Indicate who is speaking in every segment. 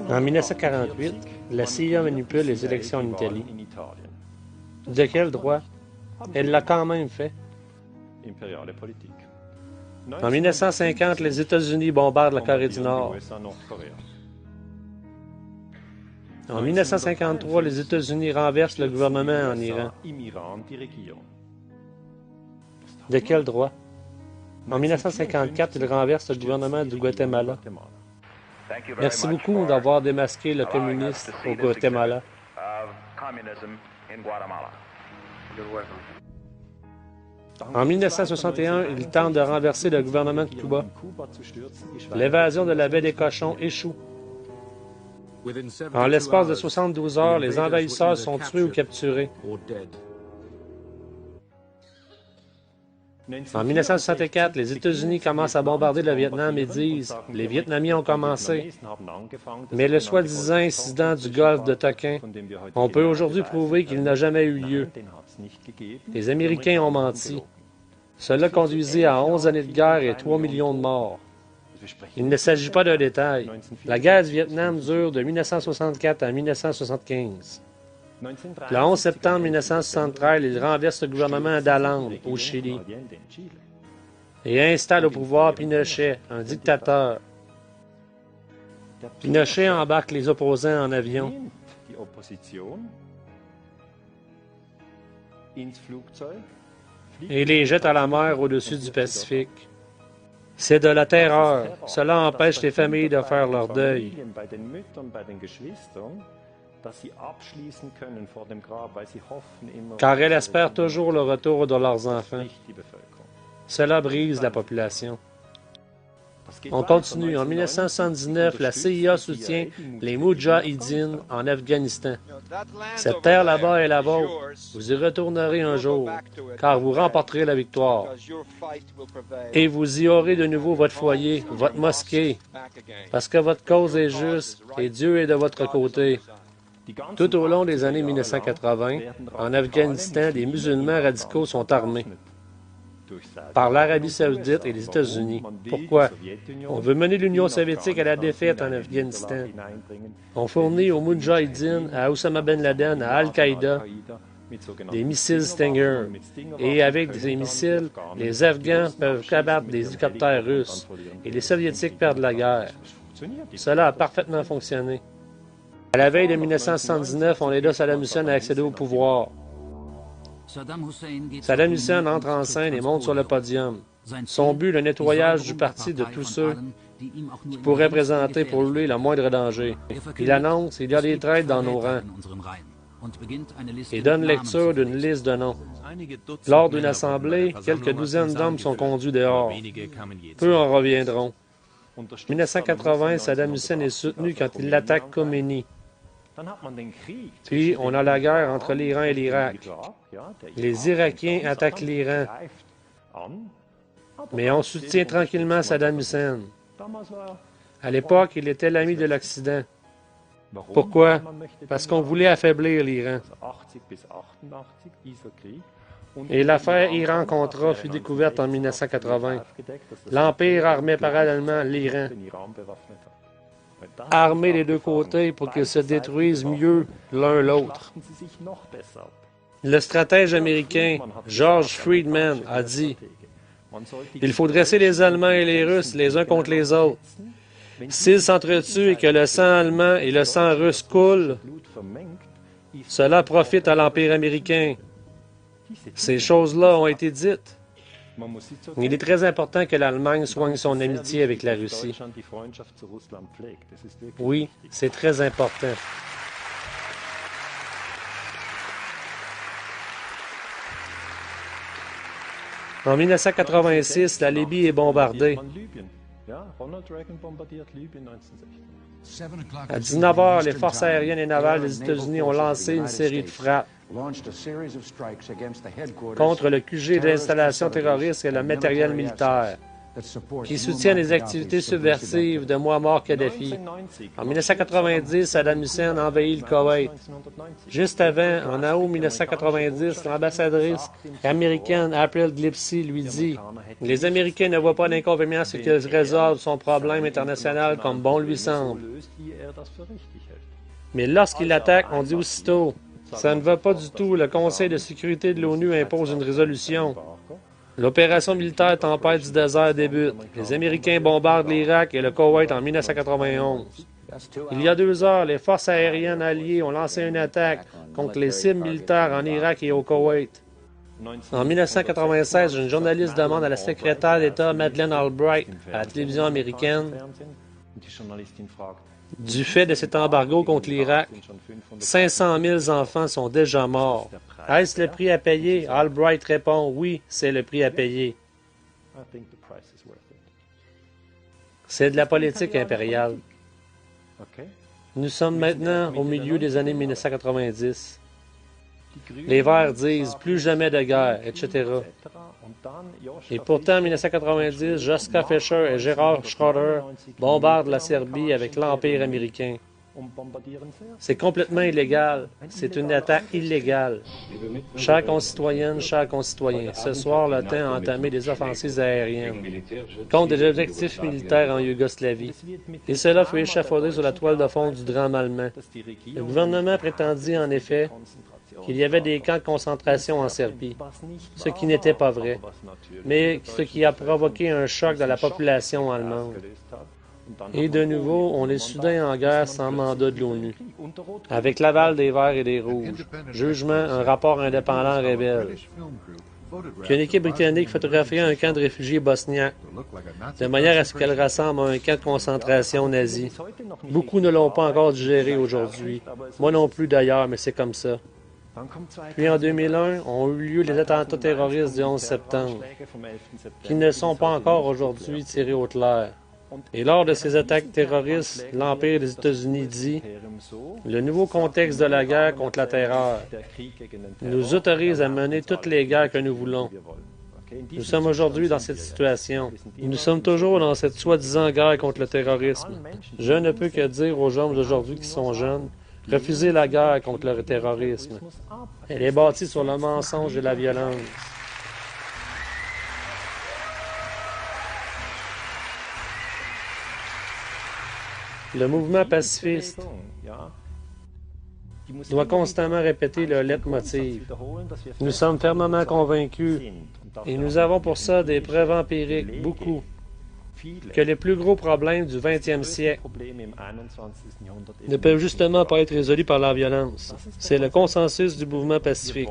Speaker 1: En 1948, la CIA manipule les élections en Italie. De quel droit? Elle l'a quand même fait. En 1950, les États-Unis bombardent la Corée du Nord. En 1953, les États-Unis renversent le gouvernement en Iran. De quel droit? En 1954, ils renversent le gouvernement du Guatemala. Merci beaucoup d'avoir démasqué le communiste au Guatemala. En 1961, ils tentent de renverser le gouvernement de Cuba. L'évasion de la baie des Cochons échoue. En l'espace de 72 heures, les envahisseurs sont tués ou capturés. En 1964, les États-Unis commencent à bombarder le Vietnam et disent « Les Vietnamiens ont commencé ». Mais le soi-disant incident du golfe de Tonkin, on peut aujourd'hui prouver qu'il n'a jamais eu lieu. Les Américains ont menti. Cela conduisit à 11 années de guerre et 3 millions de morts. Il ne s'agit pas d'un détail. La guerre du Vietnam dure de 1964 à 1975. Le 11 septembre 1973, il renverse le gouvernement d'Allende, au Chili, et installe au pouvoir Pinochet, un dictateur. Pinochet embarque les opposants en avion. Et les jette à la mer au-dessus du Pacifique. C'est de la terreur. Cela empêche les familles de faire leur deuil. Car elles espèrent toujours le retour de leurs enfants. Cela brise la population. On continue. En 1979, la CIA soutient les Moudjahidines en Afghanistan. Cette terre là-bas est la vôtre. Vous y retournerez un jour, car vous remporterez la victoire. Et vous y aurez de nouveau votre foyer, votre mosquée, parce que votre cause est juste et Dieu est de votre côté. Tout au long des années 1980, en Afghanistan, les musulmans radicaux sont armés par l'Arabie saoudite et les États-Unis. Pourquoi? On veut mener l'Union soviétique à la défaite en Afghanistan. On fournit aux Moudjahidines, à Oussama Ben Laden, à Al-Qaïda, des missiles Stinger. Et avec ces missiles, les Afghans peuvent combattre des hélicoptères russes et les Soviétiques perdent la guerre. Cela a parfaitement fonctionné. À la veille de 1979, on aida Saddam Hussein à accéder au pouvoir. Saddam Hussein entre en scène et monte sur le podium. Son but, le nettoyage du parti de tous ceux qui pourraient présenter pour lui le moindre danger. Il annonce « Il y a des traîtres dans nos rangs » et donne lecture d'une liste de noms. Lors d'une assemblée, quelques douzaines d'hommes sont conduits dehors. Peu en reviendront. En 1980, Saddam Hussein est soutenu quand il attaque Khomeini. Puis, on a la guerre entre l'Iran et l'Irak. Les Irakiens attaquent l'Iran. Mais on soutient tranquillement Saddam Hussein. À l'époque, il était l'ami de l'Occident. Pourquoi? Parce qu'on voulait affaiblir l'Iran. Et l'affaire Iran-Contra fut découverte en 1980. L'Empire armait parallèlement l'Iran. Armer les deux côtés pour qu'ils se détruisent mieux l'un l'autre. Le stratège américain George Friedman a dit « Il faut dresser les Allemands et les Russes les uns contre les autres. S'ils s'entretuent et que le sang allemand et le sang russe coulent, cela profite à l'Empire américain. » Ces choses-là ont été dites. Il est très important que l'Allemagne soigne son amitié avec la Russie. Oui, c'est très important. En 1986, la Libye est bombardée. À 19 h, les forces aériennes et navales des États-Unis ont lancé une série de frappes contre le QG d'installation terroriste et le matériel militaire. qui soutient les activités subversives de Muammar Kadhafi. En 1990, Saddam Hussein envahit le Koweït. Juste avant, en août 1990, l'ambassadrice américaine April Gillespie lui dit « Les Américains ne voient pas d'inconvénient à ce qu'ils résolvent son problème international comme bon lui semble. » Mais lorsqu'il attaque, on dit aussitôt « Ça ne va pas du tout, le Conseil de sécurité de l'ONU impose une résolution. » L'opération militaire Tempête du désert débute. Les Américains bombardent l'Irak et le Koweït en 1991. Il y a 2 heures, les forces aériennes alliées ont lancé une attaque contre les cibles militaires en Irak et au Koweït. En 1996, une journaliste demande à la secrétaire d'État Madeleine Albright à la télévision américaine du fait de cet embargo contre l'Irak, 500 000 enfants sont déjà morts. Est-ce le prix à payer? Albright répond, oui, c'est le prix à payer. C'est de la politique impériale. Nous sommes maintenant au milieu des années 1990. Les Verts disent plus jamais de guerre, etc. Et pourtant, en 1990, Joschka Fischer et Gerhard Schroeder bombardent la Serbie avec l'Empire américain. C'est complètement illégal. C'est une attaque illégale. Chers concitoyennes, chers concitoyens, ce soir, l'OTAN a entamé des offensives aériennes contre des objectifs militaires en Yougoslavie. Et cela fut échafaudé sur la toile de fond du drame allemand. Le gouvernement prétendit en effet qu'il y avait des camps de concentration en Serbie, ce qui n'était pas vrai, mais ce qui a provoqué un choc dans la population allemande. Et de nouveau, on est soudain en guerre sans mandat de l'ONU, avec l'aval des Verts et des Rouges. Jugement, un rapport indépendant révèle qu'une équipe britannique photographiait un camp de réfugiés bosniaques, de manière à ce qu'elle ressemble à un camp de concentration nazi. Beaucoup ne l'ont pas encore digéré aujourd'hui. Moi non plus d'ailleurs, mais c'est comme ça. Puis en 2001, ont eu lieu les attentats terroristes du 11 septembre, qui ne sont pas encore aujourd'hui tirés au clair. Et lors de ces attaques terroristes, l'Empire des États-Unis dit « Le nouveau contexte de la guerre contre la terreur nous autorise à mener toutes les guerres que nous voulons. Nous sommes aujourd'hui dans cette situation. Nous sommes toujours dans cette soi-disant guerre contre le terrorisme. Je ne peux que dire aux gens d'aujourd'hui qui sont jeunes, refusez la guerre contre le terrorisme. Elle est bâtie sur le mensonge et la violence. » Le mouvement pacifiste doit constamment répéter le leitmotiv. Nous sommes fermement convaincus, et nous avons pour ça des preuves empiriques, beaucoup, que les plus gros problèmes du 20e siècle ne peuvent justement pas être résolus par la violence. C'est le consensus du mouvement pacifique.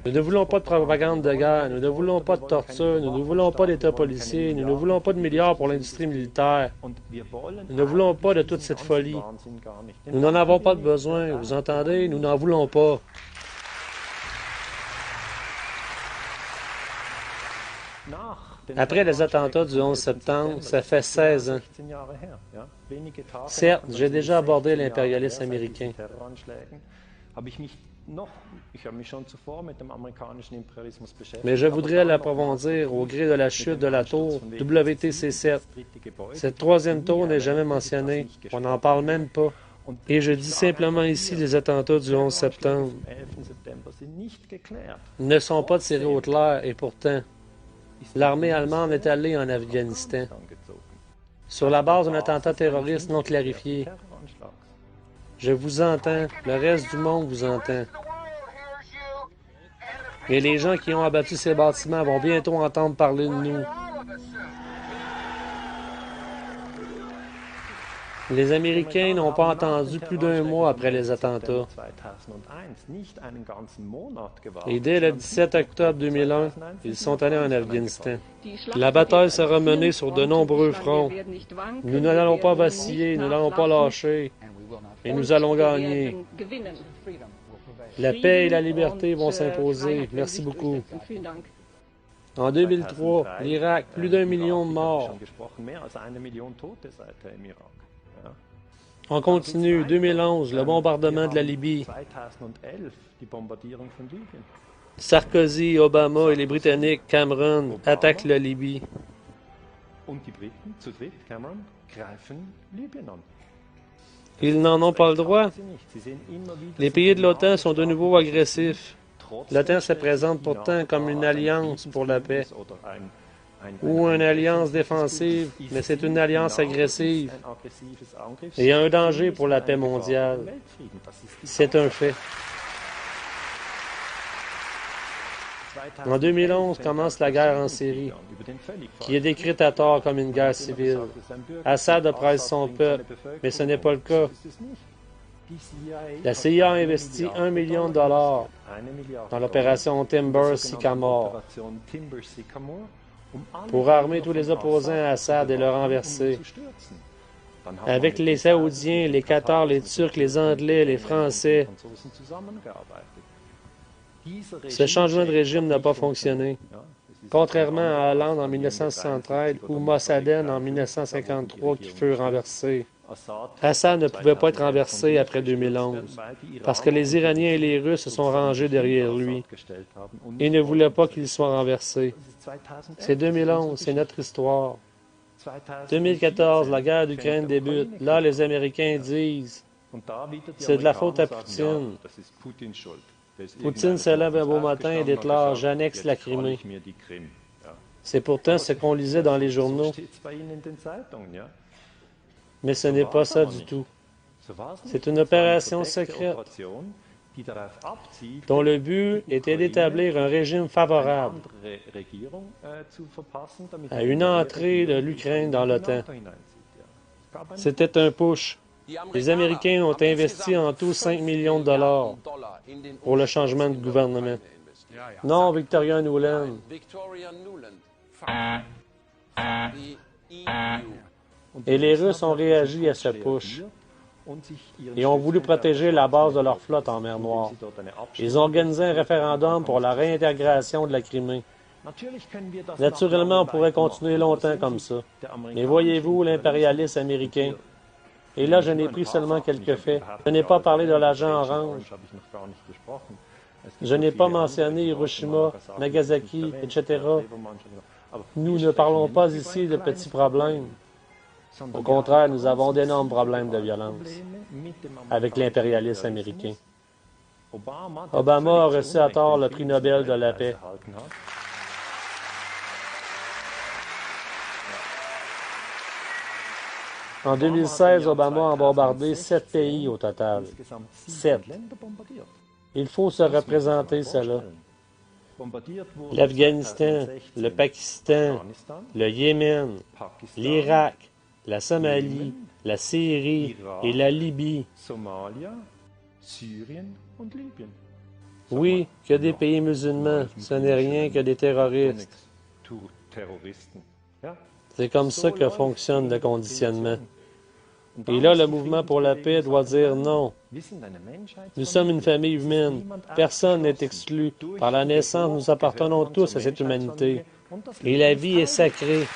Speaker 1: Nous ne voulons pas de propagande de guerre, nous ne voulons pas de torture, nous ne voulons pas d'État policier, nous ne voulons pas de milliards pour l'industrie militaire. Nous ne voulons pas de toute cette folie. Nous n'en avons pas de besoin, vous entendez? Nous n'en voulons pas. Après les attentats du 11 septembre, ça fait 16 ans. Certes, j'ai déjà abordé l'impérialisme américain. Mais je voudrais l'approfondir au gré de la chute de la tour WTC-7. Cette troisième tour n'est jamais mentionnée. On n'en parle même pas. Et je dis simplement ici les attentats du 11 septembre ne sont pas tirés au clair et pourtant, l'armée allemande est allée en Afghanistan sur la base d'un attentat terroriste non clarifié. Je vous entends, le reste du monde vous entend. Et les gens qui ont abattu ces bâtiments vont bientôt entendre parler de nous. Les Américains n'ont pas entendu plus d'1 mois après les attentats. Et dès le 17 octobre 2001, ils sont allés en Afghanistan. La bataille sera menée sur de nombreux fronts. Nous n'allons pas vaciller, nous n'allons pas lâcher. Et nous allons gagner. La paix et la liberté vont s'imposer. Merci beaucoup. En 2003, l'Irak, plus d'1 million de morts. On continue. 2011, le bombardement de la Libye. Sarkozy, Obama et les Britanniques, Cameron, attaquent la Libye. Ils n'en ont pas le droit. Les pays de l'OTAN sont de nouveau agressifs. L'OTAN se présente pourtant comme une alliance pour la paix ou une alliance défensive, mais c'est une alliance agressive et un danger pour la paix mondiale. C'est un fait. En 2011 commence la guerre en Syrie, qui est décrite à tort comme une guerre civile. Assad oppresse son peuple, mais ce n'est pas le cas. La CIA a investi $1 million dans l'opération Timber Sycamore pour armer tous les opposants à Assad et le renverser. Avec les Saoudiens, les Qatars, les Turcs, les Anglais, les Français, ce changement de régime n'a pas fonctionné. Contrairement à Hollande en 1973 ou Mossadegh en 1953 qui furent renversés. Assad ne pouvait pas être renversé après 2011 parce que les Iraniens et les Russes se sont rangés derrière lui et ne voulaient pas qu'il soit renversé. C'est 2011, c'est notre histoire. 2014, la guerre d'Ukraine débute. Là, les Américains disent « C'est de la faute à Poutine ». Poutine se lève un beau matin et déclare « J'annexe la Crimée ». C'est pourtant ce qu'on lisait dans les journaux. Mais ce n'est pas ça du tout. C'est une opération secrète dont le but était d'établir un régime favorable à une entrée de l'Ukraine dans l'OTAN. C'était un push. Les Américains ont investi en tout 5 millions de dollars pour le changement de gouvernement. Non, Victoria Nuland. Et les Russes ont réagi à ce push et ont voulu protéger la base de leur flotte en mer Noire. Ils ont organisé un référendum pour la réintégration de la Crimée. Naturellement, on pourrait continuer longtemps comme ça. Mais voyez-vous l'impérialisme américain? Et là, je n'ai pris seulement quelques faits. Je n'ai pas parlé de l'agent orange. Je n'ai pas mentionné Hiroshima, Nagasaki, etc. Nous ne parlons pas ici de petits problèmes. Au contraire, nous avons d'énormes problèmes de violence avec l'impérialisme américain. Obama a reçu à tort le prix Nobel de la paix. En 2016, Obama a bombardé 7 pays au total. 7. Il faut se représenter cela. L'Afghanistan, le Pakistan, le Yémen, l'Irak, la Somalie, la Syrie et la Libye. Oui, que des pays musulmans, ce n'est rien que des terroristes. C'est comme ça que fonctionne le conditionnement. Et là, le mouvement pour la paix doit dire non. Nous sommes une famille humaine. Personne n'est exclu. Par la naissance, nous appartenons tous à cette humanité. Et la vie est sacrée.